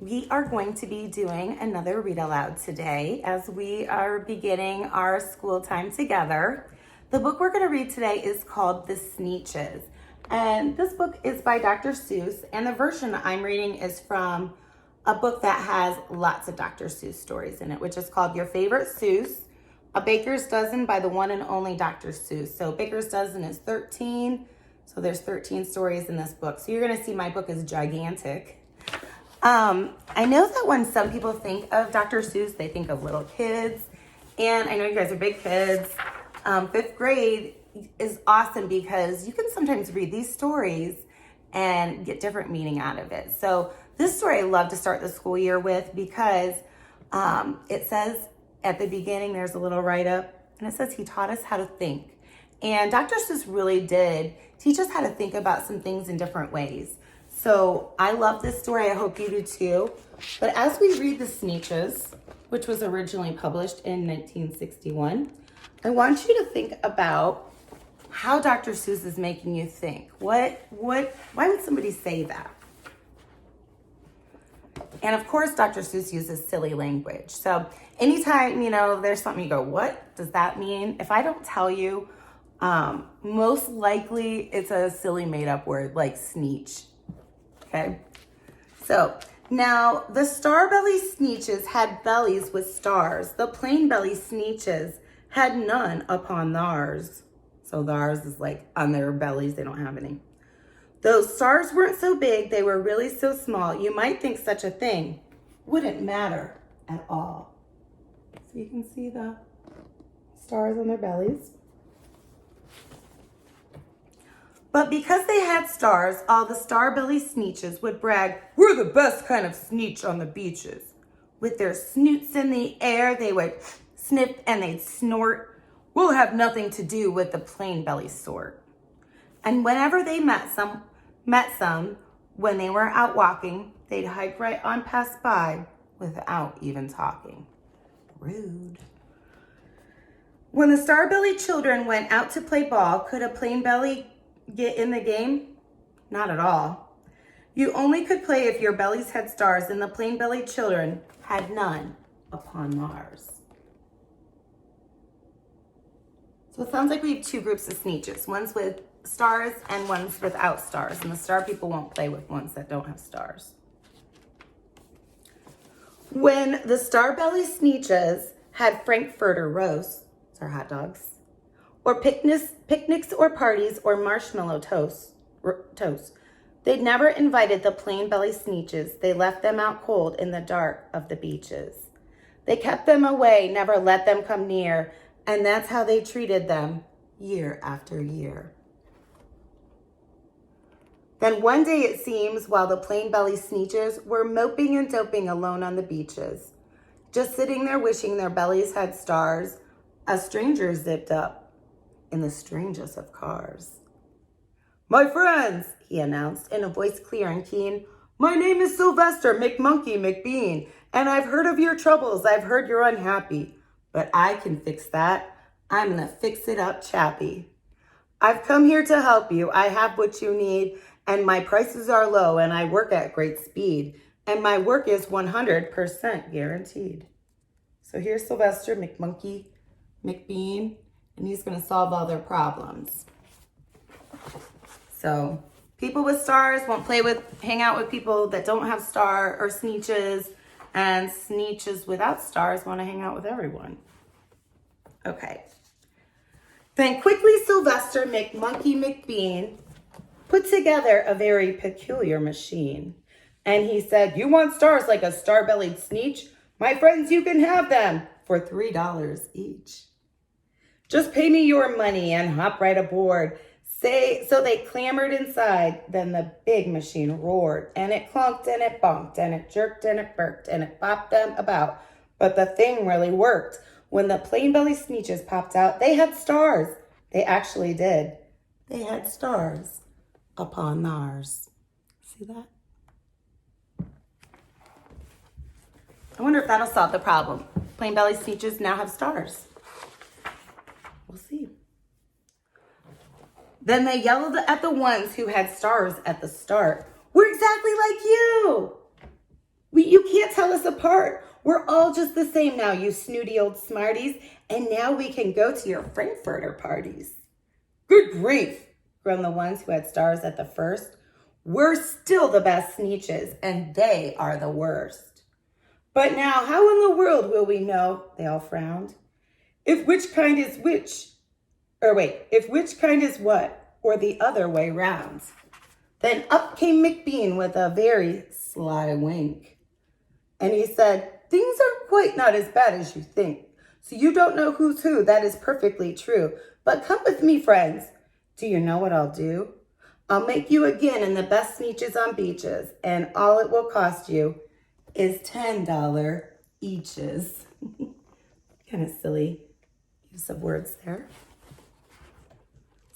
we are going to be doing another read aloud today as we are beginning our school time together. The book we're going to read today is called The Sneetches, and this book is by Dr. Seuss, and the version I'm reading is from a book that has lots of Dr. Seuss stories in it, which is called Your Favorite Seuss, A Baker's Dozen by the one and only Dr. Seuss. So Baker's Dozen is 13, so there's 13 stories in this book. So you're going to see my book is gigantic. I know that when some people think of Dr. Seuss, they think of little kids, and I know you guys are big kids. Fifth grade is awesome because you can sometimes read these stories and get different meaning out of it. So this story I love to start the school year with because it says at the beginning, there's a little write-up, and it says he taught us how to think. And Dr. Seuss really did teach us how to think about some things in different ways. So I love this story. I hope you do too. But as we read The Sneetches, which was originally published in 1961, I want you to think about how Dr. Seuss is making you think. Why would somebody say that? And of course, Dr. Seuss uses silly language. So anytime, there's something you go, what does that mean? If I don't tell you, most likely it's a silly made up word like Sneetch. Okay, so now the Starbelly Sneetches had bellies with stars. The plain belly Sneetches had none upon theirs. So theirs is like on their bellies, they don't have any. Those stars weren't so big, they were really so small. You might think such a thing wouldn't matter at all. So you can see the stars on their bellies. But because they had stars, all the Starbelly Sneetches would brag, we're the best kind of Sneetch on the beaches. With their snoots in the air, they would sniff and they'd snort. We'll have nothing to do with the plain belly sort. And whenever they met some, when they were out walking, they'd hike right on past by without even talking. Rude. When the Starbelly children went out to play ball, could a plain belly get in the game? Not at all. You only could play if your bellies had stars, and the plain belly children had none upon Mars. So it sounds like we have two groups of Sneetches. One's with stars and one's without stars. And the star people won't play with ones that don't have stars. When the Starbelly Sneetches had Frankfurter roasts, or hot dogs, or picnics or parties or marshmallow toast, they'd never invited the plain belly Sneetches. They left them out cold in the dark of the beaches. They kept them away, never let them come near, and that's how they treated them year after year. Then one day it seems, while the plain belly Sneetches were moping and doping alone on the beaches, just sitting there wishing their bellies had stars, a stranger zipped up in the strangest of cars. My friends, he announced in a voice clear and keen, my name is Sylvester McMonkey McBean, and I've heard of your troubles. I've heard you're unhappy, but I can fix that. I'm the fix-it-up chappy. I've come here to help you. I have what you need, and my prices are low, and I work at great speed, and my work is 100% guaranteed. So here's Sylvester McMonkey McBean, and he's going to solve all their problems. So people with stars won't hang out with people that don't have star or Sneetches, and Sneetches without stars want to hang out with everyone. Okay. Then quickly Sylvester McMonkey McBean put together a very peculiar machine. And he said, you want stars like a star-bellied Sneetch? My friends, you can have them for $3 each. Just pay me your money and hop right aboard. So they clambered inside. Then the big machine roared, and it clunked and it bumped and it jerked and it burked and it bopped them about. But the thing really worked. When the plain belly Sneetches popped out, they had stars. They actually did. They had stars upon theirs. See that? I wonder if that'll solve the problem. Plain belly Sneetches now have stars. We'll see. Then they yelled at the ones who had stars at the start. We're exactly like you. You can't tell us apart. We're all just the same now, you snooty old smarties. And now we can go to your Frankfurter parties. Good grief, groaned the ones who had stars at the first. We're still the best Sneetches, and they are the worst. But now, how in the world will we know, they all frowned, if which kind is which, if which kind is what, or the other way round. Then up came McBean with a very sly wink. And he said, things are quite not as bad as you think. So you don't know who's who, that is perfectly true. But come with me, friends. Do you know what I'll do? I'll make you again in the best Sneetches on beaches, and all it will cost you is $10 eaches. Kind of silly use of words there.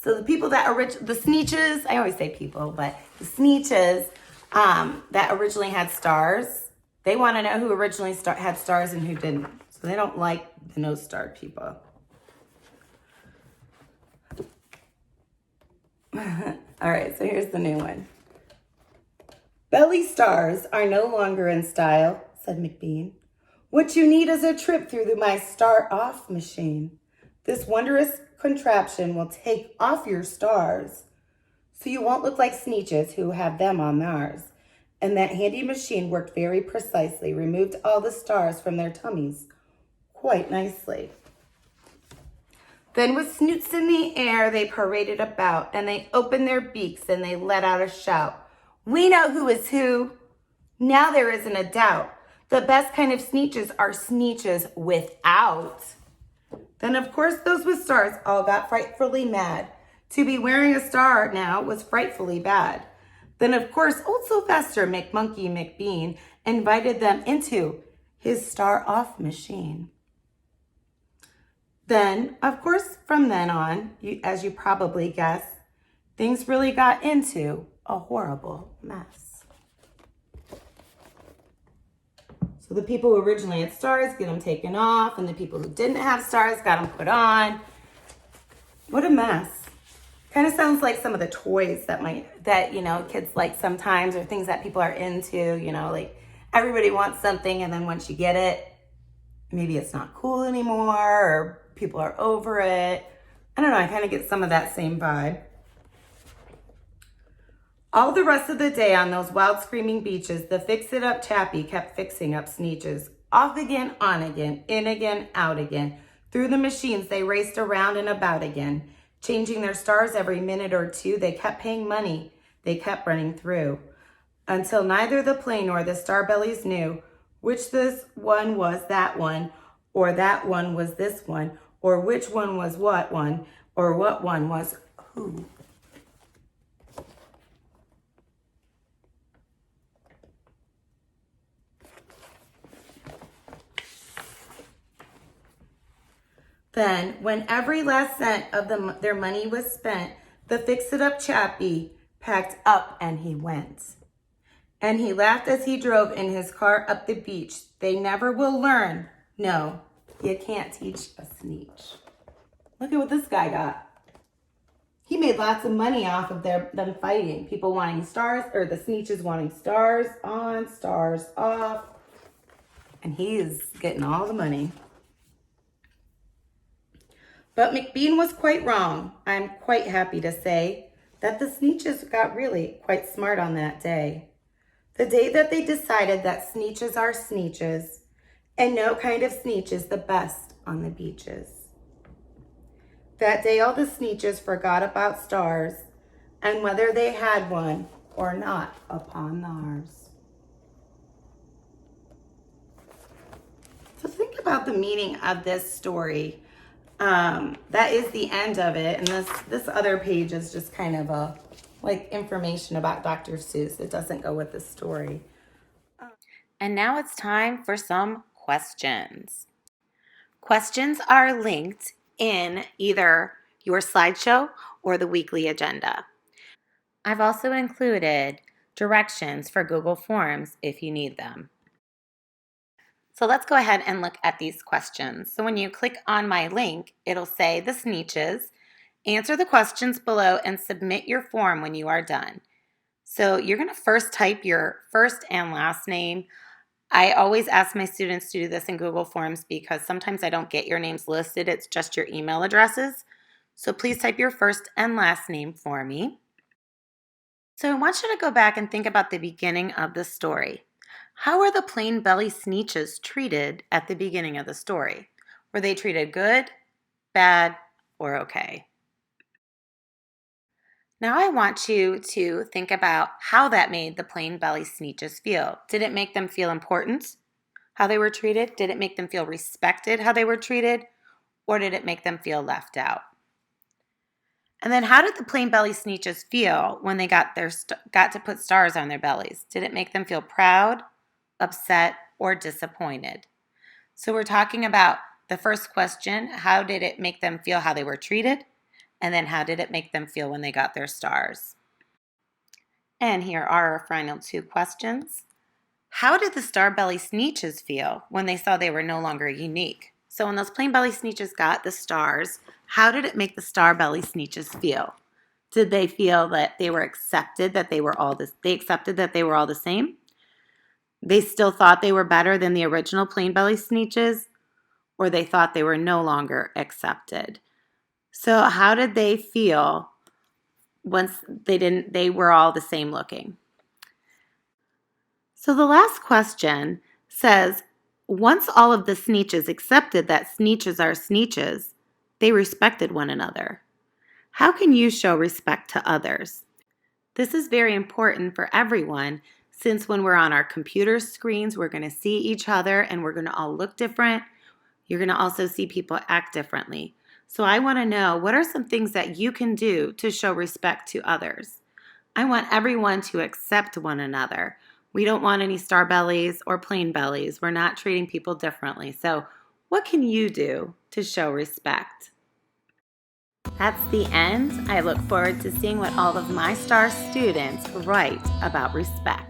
So the people that the Sneetches, I always say people, but the Sneetches that originally had stars, they want to know who originally had stars and who didn't. So they don't like the no-starred people. All right, so here's the new one. Belly stars are no longer in style, said McBean. What you need is a trip through my star-off machine. This wondrous contraption will take off your stars so you won't look like Sneetches who have them on theirs. And that handy machine worked very precisely, removed all the stars from their tummies quite nicely. Then with snoots in the air, they paraded about, and they opened their beaks, and they let out a shout. We know who is who. Now there isn't a doubt. The best kind of Sneetches are Sneetches without. Then, of course, those with stars all got frightfully mad. To be wearing a star now was frightfully bad. Then, of course, old Sylvester McMonkey McBean invited them into his star-off machine. Then, of course, from then on, as you probably guess, things really got into a horrible mess. So the people who originally had stars get them taken off, and the people who didn't have stars got them put on. What a mess. Kind of sounds like some of the toys that kids like sometimes, or things that people are into, like everybody wants something, and then once you get it, maybe it's not cool anymore, or people are over it. I don't know, I kind of get some of that same vibe. All the rest of the day on those wild screaming beaches, the fix-it-up chappie kept fixing up Sneetches. Off again, on again, in again, out again. Through the machines, they raced around and about again. Changing their stars every minute or two, they kept paying money. They kept running through. Until neither the plane nor the Starbellies knew which this one was that one, or that one was this one, or which one was what one, or what one was who. Then, when every last cent of their money was spent, the fix-it-up chappie packed up and he went. And he laughed as he drove in his car up the beach. They never will learn. No, you can't teach a Sneetch. Look at what this guy got. He made lots of money off of them fighting. People wanting stars, or the Sneetches wanting stars on, stars off. And he's getting all the money. But McBean was quite wrong. I'm quite happy to say that the Sneetches got really quite smart on that day. The day that they decided that Sneetches are Sneetches, and no kind of Sneetch is the best on the beaches. That day all the Sneetches forgot about stars, and whether they had one or not upon theirs. So think about the meaning of this story. That is the end of it, and this other page is just kind of information about Dr. Seuss. It doesn't go with the story. And now it's time for some questions. Questions are linked in either your slideshow or the weekly agenda. I've also included directions for Google Forms if you need them. So let's go ahead and look at these questions. So when you click on my link, it'll say the Sneetches. Answer the questions below and submit your form when you are done. So you're going to first type your first and last name. I always ask my students to do this in Google Forms because sometimes I don't get your names listed. It's just your email addresses. So please type your first and last name for me. So I want you to go back and think about the beginning of the story. How were the plain belly Sneetches treated at the beginning of the story? Were they treated good, bad, or okay? Now I want you to think about how that made the plain belly Sneetches feel. Did it make them feel important, how they were treated? Did it make them feel respected, how they were treated? Or did it make them feel left out? And then how did the plain belly Sneetches feel when they got to put stars on their bellies? Did it make them feel proud, upset, or disappointed? So we're talking about the first question, how did it make them feel how they were treated? And then how did it make them feel when they got their stars? And here are our final two questions. How did the Starbelly Sneetches feel when they saw they were no longer unique? So when those plain belly Sneetches got the stars, how did it make the Starbelly Sneetches feel? Did they feel that they were accepted, that they were all this? They accepted that they were all the same? They still thought they were better than the original plain belly Sneetches, or they thought they were no longer accepted? So how did they feel once they were all the same looking? So the last question says, once all of the Sneetches accepted that Sneetches are Sneetches, they respected one another. How can you show respect to others? This is very important for everyone since when we're on our computer screens, we're going to see each other and we're going to all look different. You're going to also see people act differently. So I want to know, what are some things that you can do to show respect to others? I want everyone to accept one another. We don't want any star bellies or plain bellies. We're not treating people differently. So what can you do to show respect? That's the end. I look forward to seeing what all of my star students write about respect.